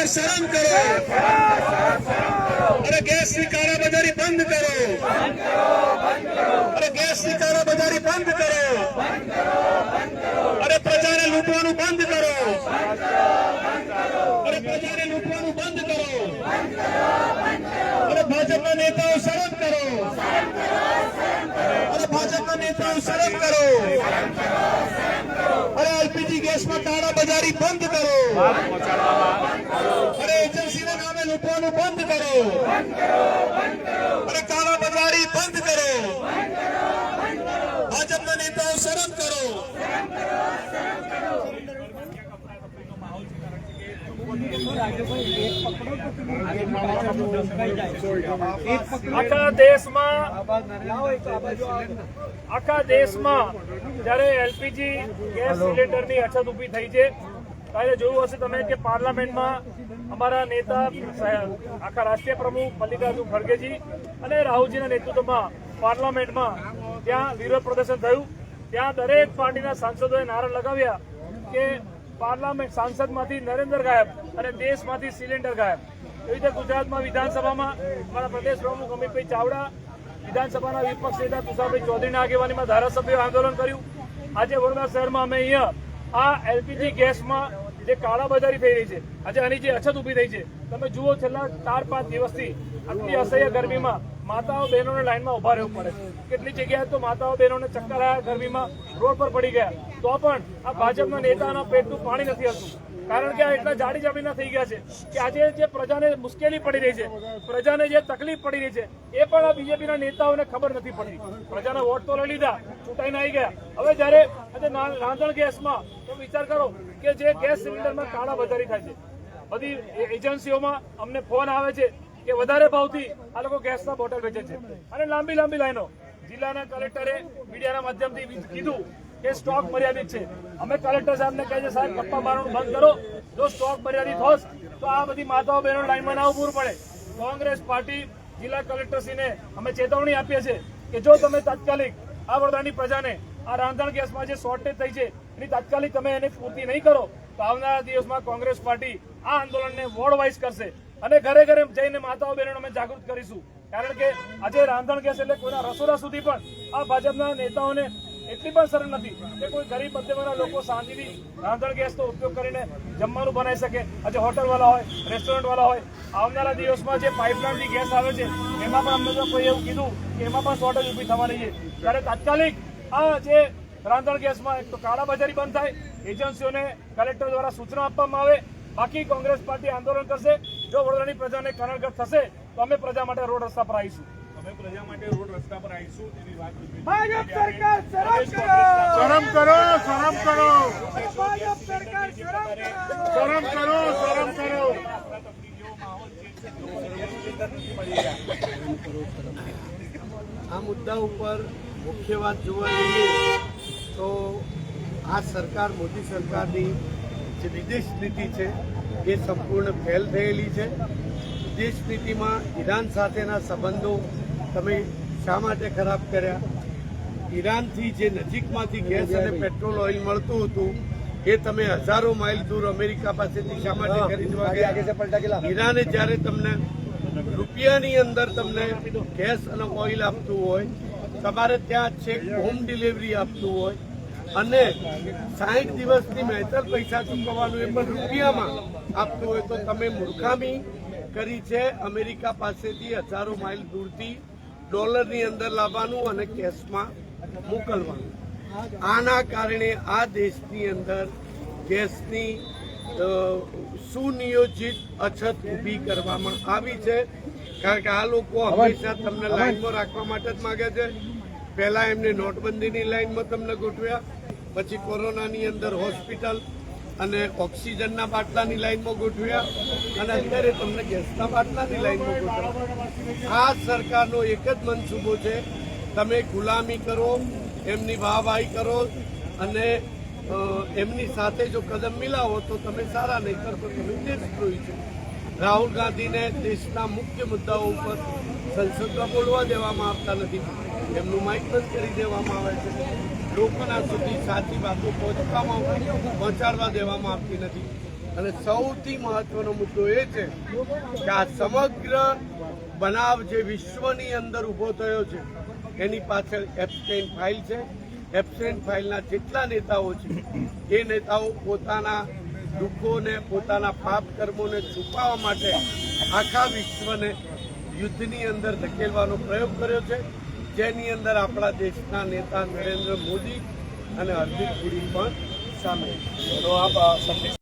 शर्म करो। अरे गैस की कालाबाजारी बंद करो। अरे गैस की कालाबाजारी बंद करो। अरे प्रजा ने लूटवानुं बंद करो। अरे प्रजा ने लूटवानुं बंद करो। अरे भाजपा नेताओं शर्म करो। अरे भाजपा नेताओं शर्म करो। अरे एलपीजी गैस में कालाबाजारी बंद करो। अरे एजेंसी ने नामे लूटवानुं बंद करो। अरे कालाबाजारी बंद करो। भाजपा नेताओं शर्म करो। આખા દેશમાં જ્યારે એલપીજી ગેસ સિલિન્ડરની અછત ઊભી થઈ છે ત્યારે જોયું હશે તમે કે પાર્લામેન્ટમાં અમારા નેતા આખા રાષ્ટ્રીય પ્રમુખ મલ્લિકાર્જુન ખડગેજી અને રાહુલજીના નેતૃત્વમાં પાર્લામેન્ટમાં ત્યાં વિરોધ પ્રદર્શન થયું। ત્યાં દરેક પાર્ટીના સાંસદોએ નારા લગાવ્યા કે પાર્લામેન્ટ સાંસદમાંથી નરેન્દ્ર ગાયબ અને દેશમાંથી સિલિન્ડર ગાયબ। એવી રીતે ગુજરાતમાં વિધાનસભામાં અમારા પ્રદેશ પ્રમુખ અમિતભાઈ ચાવડા, વિધાનસભાના વિપક્ષ નેતા તુષારભાઈ ચૌધરીના આગેવાનીમાં ધારાસભ્યોએ આંદોલન કર્યું। આજે વડોદરા શહેરમાં અમે અહીંયા આ એલપીજી ગેસમાં જે કાળાબજારી થઈ રહી છે, આજે આની જે અછત ઊભી થઈ છે, તમે જુઓ છેલ્લા 4-5 દિવસથી આટલી અસહ્ય ગરમીમાં માતાઓ બહેનોને લાઈનમાં ઉભા રહેવું પડે। કેટલી જગ્યાએ તો માતાઓ બહેનોને ચક્કર આવ્યા, ગરમીમાં રોડ પર પડી ગયા, તો પણ આ ભાજપના નેતાના પેટનું પાણી નથી હલતું। કારણ કે આ એટલા જાડી જામીના થઈ ગયા છે કે આજે જે પ્રજાને મુશ્કેલી પડી રહી છે, પ્રજાને જે તકલીફ પડી રહી છે, એ પણ આ બીજેપીના નેતાઓને ખબર નથી પડતી। પ્રજાના વોટ તો લઈ લીધા, ચૂંટાઈને આવી ગયા, હવે જયારે આજે રાંધણ ગેસમાં તો વિચાર કરો કે જે ગેસ સિલિન્ડરમાં કાળાબજારી થાય છે, બધી એજન્સીઓમાં અમને ફોન આવે છે કે વધારે ભાવથી આ લોકો ગેસના બોટલ વેચે છે અને લાંબી લાંબી લાઈનો। જિલ્લાના કલેક્ટરે મીડિયાના માધ્યમથી કીધું કે સ્ટોક મર્યાદિત છે। અમે કલેક્ટર સાહેબને કહે છે, સાહેબ ગપ્પા મારવાનું બંધ કરો, જો સ્ટોક મર્યાદિત હોત તો આ બધી માતાઓ બહેનો લાઈનમાં ના ઉભું પડે। કોંગ્રેસ પાર્ટી જિલ્લા કલેક્ટરશ્રીને અમે ચેતવણી આપીએ છીએ કે જો તમે તાત્કાલિક આ વડોદરાની પ્રજાને આ રાંધણ ગેસમાં જે શોર્ટેજ થઈ છે એની તાત્કાલિક તમે એની પૂર્તિ નહીં કરો તો આવનારા દિવસમાં કોંગ્રેસ પાર્ટી આ આંદોલનને વોર્ડ વાઇઝ કરશે અને ઘરે ઘરે જઈને માતાઓ બહેનોને અમે જાગૃત કરીશું। કારણ કે આજે રાંધણ ગેસ એટલે કોઈના રસોડા સુધી પણ આ ભાજપના નેતાઓને એટલી પણ શરમ નથી કે કોઈ ગરીબ મધ્યમના લોકો શાંતિથી રાંધણ ગેસનો ઉપયોગ કરીને જમવાનું બનાવી શકે। આજે હોટલવાળા હોય, રેસ્ટોરન્ટવાળા હોય, આવનારા દિવસમાં જે પાઇપલાઇનથી ગેસ આવે છે એમાં પણ અમને તો કોઈ એવું કીધું કે એમાં પણ શોર્ટેજ ઊભી થવાની છે। ત્યારે તાત્કાલિક આ જે રાંધણ ગેસમાં એક તો કાળાબજારી બંધ થાય, એજન્સીઓને કલેક્ટર દ્વારા સૂચના આપવામાં આવે, બાકી કોંગ્રેસ પાર્ટી આંદોલન કરશે। જો વડોદરાની પ્રજાને કનડગત થશે તો અમે પ્રજા માટે રોડ રસ્તા પર આવીશું। પ્રજા માટે રોડ રસ્તા પર આવીશું તેવી વાત ભાજપ સરકાર શરમ કરો, શરમ કરો, ભાજપ સરકાર શરમ શરમ કરો। આ મુદ્દા ઉપર મુખ્ય વાત જોવા જઈએ તો આ સરકાર, મોદી સરકારની જે વિદેશ નીતિ છે એ સંપૂર્ણ ફેલ થયેલી છે। વિદેશ નીતિમાં ઈરાન સાથેના સંબંધો તમે શા માટે ખરાબ કર્યા? ઈરાનથી જે નજીકમાંથી ગેસ અને પેટ્રોલ ઓઇલ મળતું હતું એ તમે હજારો માઇલ દૂર અમેરિકા પાસેથી શા માટે ખરીદવા ગયા? ઈરાને જ્યારે તમને રૂપિયાની અંદર તમને ગેસ અને ઓઇલ આપતું હોય, તમારે ત્યાં છેક હોમ ડિલિવરી આપતું હોય અને 60 દિવસની મહેસલ પૈસા ચૂકવવાનું એ પણ રૂપિયામાં આપતું હોય તો તમે મૂર્ખામી કરી છે। અમેરિકા પાસેથી હજારો માઇલ દૂરથી ડોલરની અંદર લાવવાનું અને કેશમાં મોકલવાનું। આના કારણે આ દેશની અંદર ગેસની સુનિયોજિત અછત ઊભી કરવામાં આવી છે। કારણ કે આ લોકો હંમેશા તમને લાઈનમાં રાખવા માટે જ માગે છે। પહેલા એમને નોટબંધીની લાઈનમાં તમને ગોઠવ્યા, પછી કોરોનાની અંદર હોસ્પિટલ અને ઓક્સિજનના બાટલાની લાઈનમાં ગોઠવ્યા અને અત્યારે તમને ગેસના બાટલાની લાઈનમાં ગોઠવ્યા। આ સરકારનો એક જ મનસૂબો છે, તમે ગુલામી કરો, એમની વાહવાહી કરો અને એમની સાથે જો કદમ મિલાવો તો તમે સારા, નહીંતર તો તમે દેશદ્રોહી છો। રાહુલ ગાંધીને દેશના મુખ્ય મુદ્દાઓ ઉપર સંસદમાં બોલવા દેવામાં આવતા નથી, એમનું માઇક બંધ કરી દેવામાં આવે છે, લોકોના સુધી સાચી વાતો પહોંચાડવા દેવામાં આવતી નથી અને સૌથી મહત્વનો મુદ્દો એ છે કે આ સમગ્ર બનાવ જે વિશ્વની અંદર ઊભો થયો છે એની પાછળ એબસ્ટેન ફાઇલ છે. એબસ્ટેન ફાઇલના જેટલા નેતાઓ છે એ નેતાઓ પોતાના દુઃખોને પોતાના પાપ કર્મોને છુપાવવા માટે આખા વિશ્વને યુદ્ધની અંદર ધકેલવાનો પ્રયોગ કર્યો છે, જેની અંદર આપણા દેશના નેતા નરેન્દ્ર મોદી અને હરદીપ પુરી પણ સામેલ છે. તો આપ સંદેશ